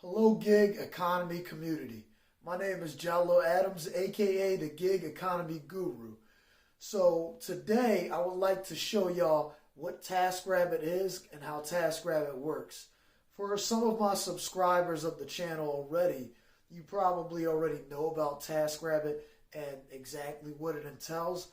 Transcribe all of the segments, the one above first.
Hello, gig economy community. My name is Jallo Adams, aka the Gig Economy Guru. So today I would like to show y'all what Taskrabbit is and how Taskrabbit works. For some of my subscribers of the channel already, you probably already know about Taskrabbit and exactly what it entails.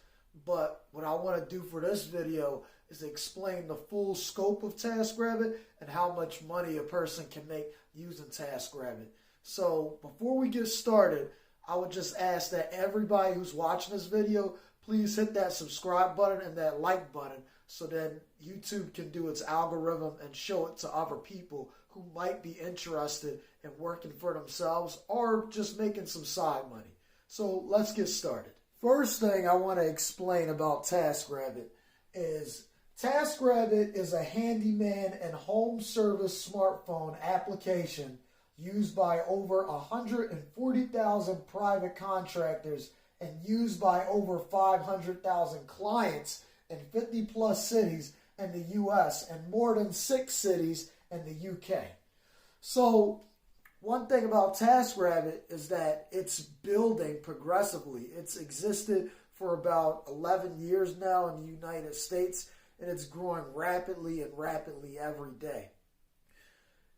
But what I want to do for this video is explain the full scope of Taskrabbit and how much money a person can make using Taskrabbit. So before we get started, I would just ask that everybody who's watching this video, please hit that subscribe button and that like button so that YouTube can do its algorithm and show it to other people who might be interested in working for themselves or just making some side money. So let's get started. First thing I want to explain about Taskrabbit is Taskrabbit is a handyman and home service smartphone application used by over 140,000 private contractors and used by over 500,000 clients in 50 plus cities in the US and more than 6 cities in the UK. So one thing about Taskrabbit is that it's building progressively. It's existed for about 11 years now in the United States, and it's growing rapidly and rapidly every day.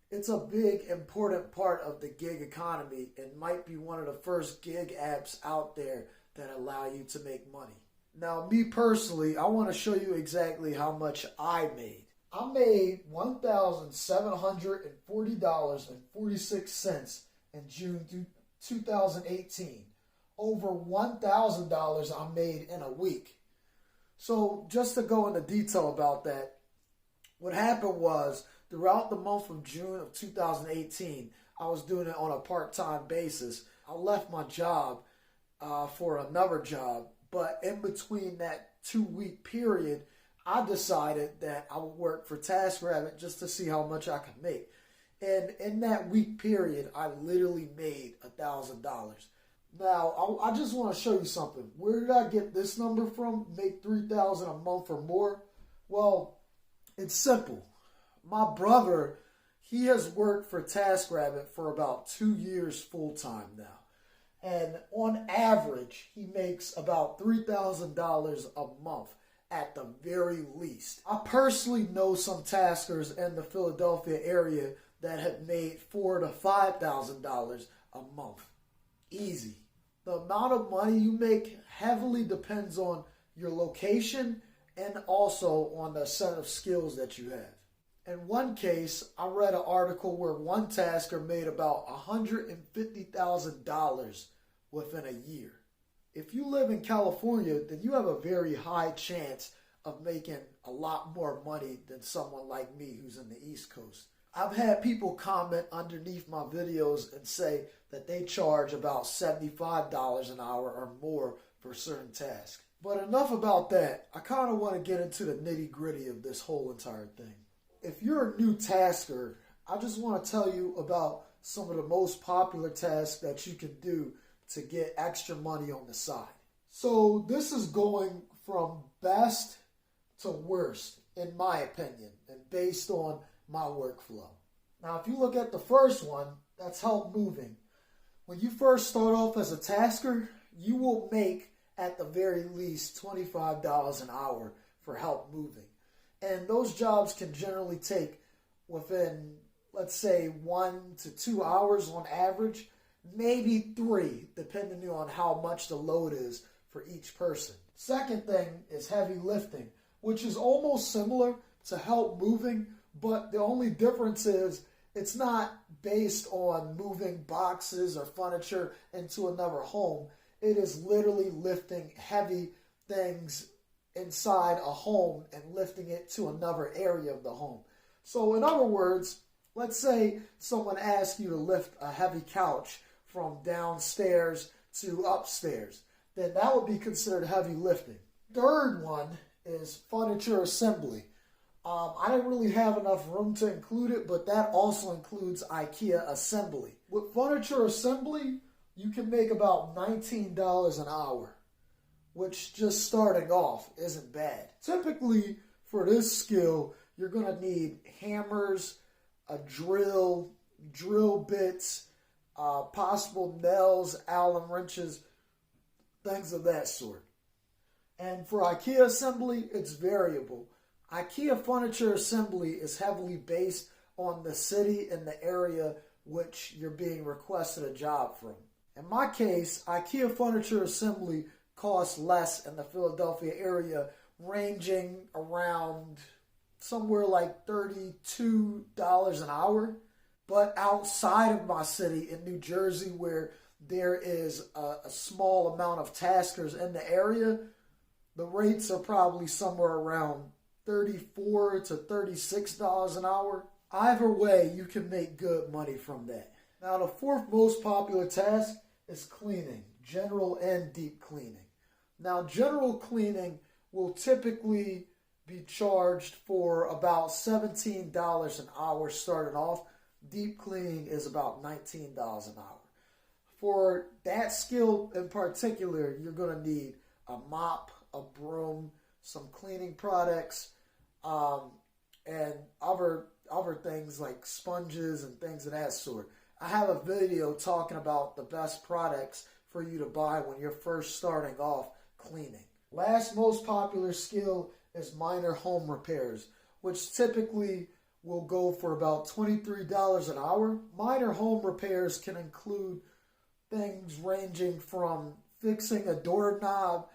It's a big, important part of the gig economy and might be one of the first gig apps out there that allow you to make money. Now, me personally, I want to show you exactly how much I made. I made $1,740.46 in June 2018. Over $1,000 I made in a week. So just to go into detail about that, what happened was throughout the month of June of 2018, I was doing it on a part-time basis. I left my job for another job, but in between that 2-week period, I decided that I would work for Taskrabbit just to see how much I could make. And in that week period, I literally made $1,000. Now, I just want to show you something. Where did I get this number from? Make $3,000 a month or more? Well, it's simple. My brother, he has worked for Taskrabbit for about 2 years full-time now. And on average, he makes about $3,000 a month at the very least. I personally know some taskers in the Philadelphia area that have made $4,000 to $5,000 a month. Easy. The amount of money you make heavily depends on your location and also on the set of skills that you have. In one case, I read an article where one tasker made about $150,000 within a year. If you live in California, then you have a very high chance of making a lot more money than someone like me who's in the East Coast. I've had people comment underneath my videos and say that they charge about $75 an hour or more for certain tasks. But enough about that. I kind of want to get into the nitty-gritty of this whole entire thing. If you're a new tasker, I just want to tell you about some of the most popular tasks that you can do to get extra money on the side. So this is going from best to worst, in my opinion, and based on my workflow. Now, if you look at the first one, that's help moving. When you first start off as a tasker, you will make at the very least $25 an hour for help moving. And those jobs can generally take within, let's say, 1 to 2 hours on average, maybe 3, depending on how much the load is for each person. Second thing is heavy lifting, which is almost similar to help moving, but the only difference is it's not based on moving boxes or furniture into another home. It is literally lifting heavy things inside a home and lifting it to another area of the home. So in other words, let's say someone asks you to lift a heavy couch from downstairs to upstairs, then that would be considered heavy lifting. Third one is furniture assembly. I didn't really have enough room to include it, but that also includes IKEA assembly. With furniture assembly, you can make about $19 an hour, which just starting off isn't bad. Typically, for this skill, you're going to need hammers, a drill, drill bits, possible nails, Allen wrenches, things of that sort. And for IKEA assembly, it's variable. IKEA furniture assembly is heavily based on the city and the area which you're being requested a job from. In my case, IKEA furniture assembly costs less in the Philadelphia area, ranging around somewhere like $32 an hour. But outside of my city in New Jersey, where there is a small amount of taskers in the area, the rates are probably somewhere around $34 to $36 an hour. Either way, you can make good money from that. Now, the fourth most popular task is cleaning, general and deep cleaning. Now, general cleaning will typically be charged for about $17 an hour starting off. Deep cleaning is about $19 an hour. For that skill in particular, you're going to need a mop, a broom, some cleaning products, and other things like sponges and things of that sort. I have a video talking about the best products for you to buy when you're first starting off cleaning. Last most popular skill is minor home repairs, which typically will go for about $23 an hour. Minor home repairs can include things ranging from fixing a doorknob,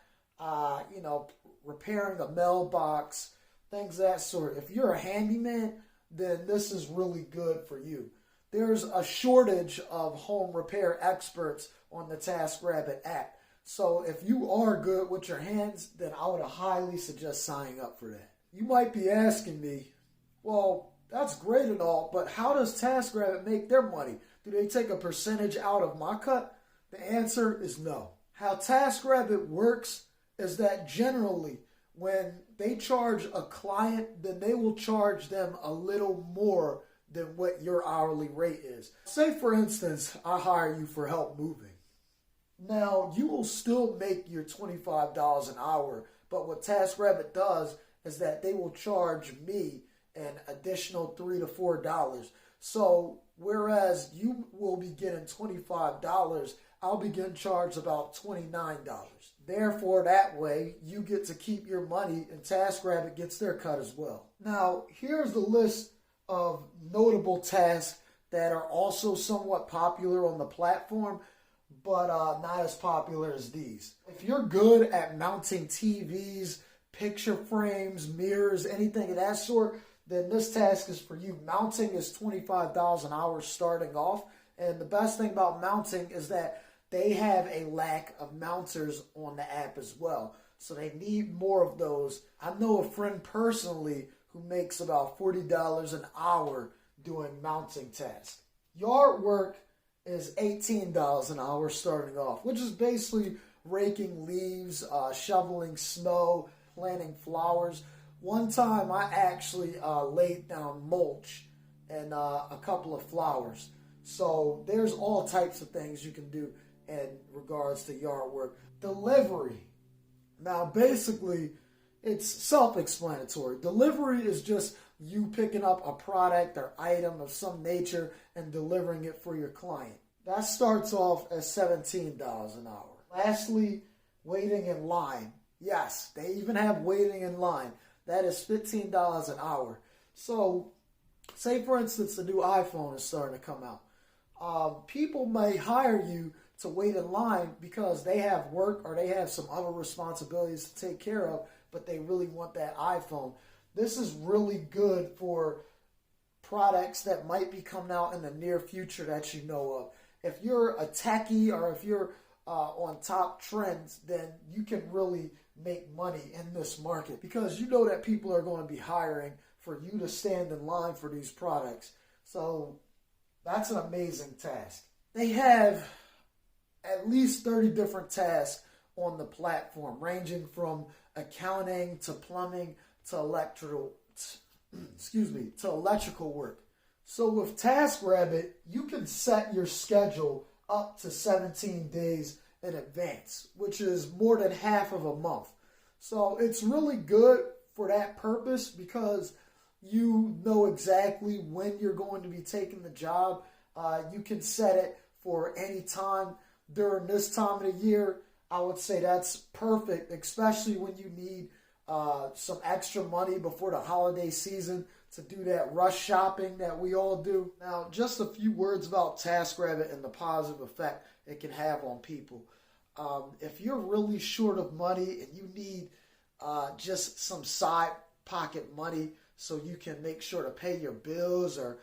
repairing a mailbox, things of that sort. If you're a handyman, then this is really good for you. There's a shortage of home repair experts on the Taskrabbit app. So if you are good with your hands, then I would highly suggest signing up for that. You might be asking me, well, that's great and all, but how does Taskrabbit make their money? Do they take a percentage out of my cut? The answer is no. How Taskrabbit works is that generally when they charge a client, then they will charge them a little more than what your hourly rate is. Say, for instance, I hire you for help moving. Now, you will still make your $25 an hour, but what Taskrabbit does is that they will charge me an additional $3 to $4. So, whereas you will be getting $25, I'll be getting charged about $29. Therefore, that way, you get to keep your money and Taskrabbit gets their cut as well. Now, here's the list of notable tasks that are also somewhat popular on the platform, but not as popular as these. If you're good at mounting TVs, picture frames, mirrors, anything of that sort, then this task is for you. Mounting is $25 an hour starting off, and the best thing about mounting is that they have a lack of mounters on the app as well, so they need more of those. I know a friend personally who makes about $40 an hour doing mounting tasks. Yard work is $18 an hour starting off, which is basically raking leaves, shoveling snow, planting flowers. One time I actually laid down mulch and a couple of flowers. So there's all types of things you can do in regards to yard work. Delivery. Now basically it's self-explanatory. Delivery is just you picking up a product or item of some nature and delivering it for your client. That starts off at $17 an hour. Lastly, waiting in line. Yes, they even have waiting in line. That is $15 an hour. So, say for instance the new iPhone is starting to come out. People may hire you to wait in line because they have work or they have some other responsibilities to take care of, but they really want that iPhone. This is really good for products that might be coming out in the near future that you know of. If you're a techie or if you're on top trends, then you can really make money in this market because you know that people are going to be hiring for you to stand in line for these products. So that's an amazing task. They have at least 30 different tasks on the platform, ranging from accounting to plumbing to electrical work. So with Taskrabbit, you can set your schedule up to 17 days in advance, which is more than half of a month. So it's really good for that purpose because you know exactly when you're going to be taking the job You can set it for any time during this time of the year. I would say that's perfect, especially when you need some extra money before the holiday season to do that rush shopping that we all do. Now, just a few words about Taskrabbit and the positive effect it can have on people. If you're really short of money and you need just some side pocket money so you can make sure to pay your bills or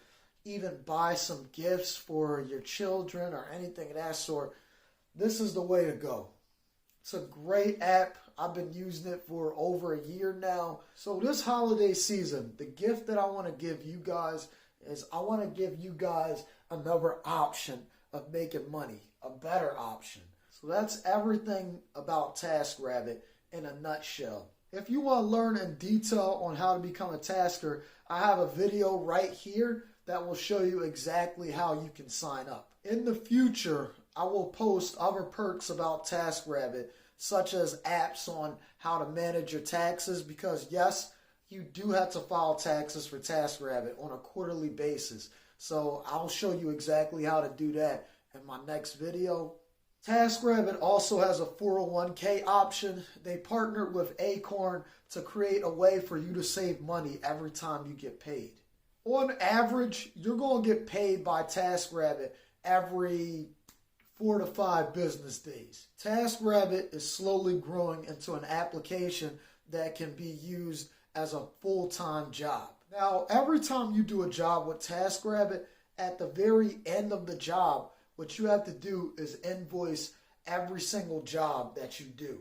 even buy some gifts for your children or anything of that sort, this is the way to go. It's a great app. I've been using it for over a year now. So this holiday season, the gift that I want to give you guys is I want to give you guys another option of making money, a better option. So that's everything about Taskrabbit in a nutshell. If you want to learn in detail on how to become a tasker, I have a video right here that will show you exactly how you can sign up. In the future, I will post other perks about Taskrabbit, such as apps on how to manage your taxes, because yes, you do have to file taxes for Taskrabbit on a quarterly basis. So I'll show you exactly how to do that in my next video. Taskrabbit also has a 401k option. They partnered with Acorn to create a way for you to save money every time you get paid. On average, you're going to get paid by Taskrabbit every 4 to 5 business days. Taskrabbit is slowly growing into an application that can be used as a full-time job. Now, every time you do a job with Taskrabbit, at the very end of the job, what you have to do is invoice every single job that you do.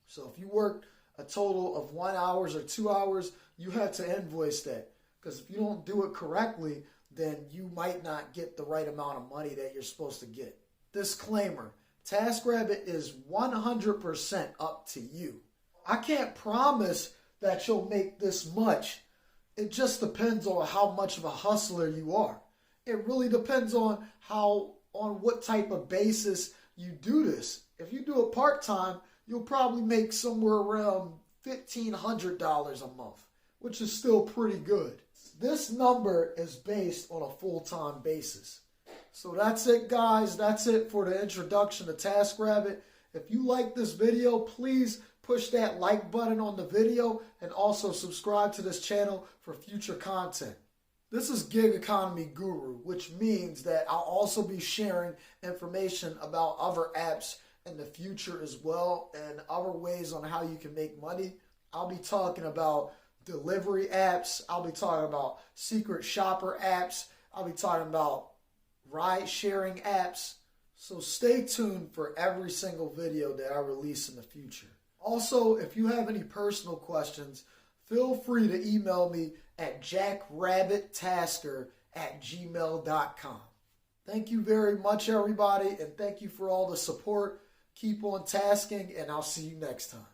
So if you work a total of 1 hour or 2 hours, you have to invoice that. Because if you don't do it correctly, then you might not get the right amount of money that you're supposed to get. Disclaimer, Taskrabbit is 100% up to you. I can't promise that you'll make this much. It just depends on how much of a hustler you are. It really depends on what type of basis you do this. If you do it part-time, you'll probably make somewhere around $1,500 a month, which is still pretty good. This number is based on a full-time basis. So that's it, guys. That's it for the introduction to Taskrabbit. If you like this video, please push that like button on the video and also subscribe to this channel for future content. This is Gig Economy Guru, which means that I'll also be sharing information about other apps in the future as well and other ways on how you can make money. I'll be talking about delivery apps. I'll be talking about secret shopper apps. I'll be talking about ride sharing apps. So stay tuned for every single video that I release in the future. Also, if you have any personal questions, feel free to email me at jackrabbitasker@gmail.com. Thank you very much, everybody, and thank you for all the support. Keep on tasking, and I'll see you next time.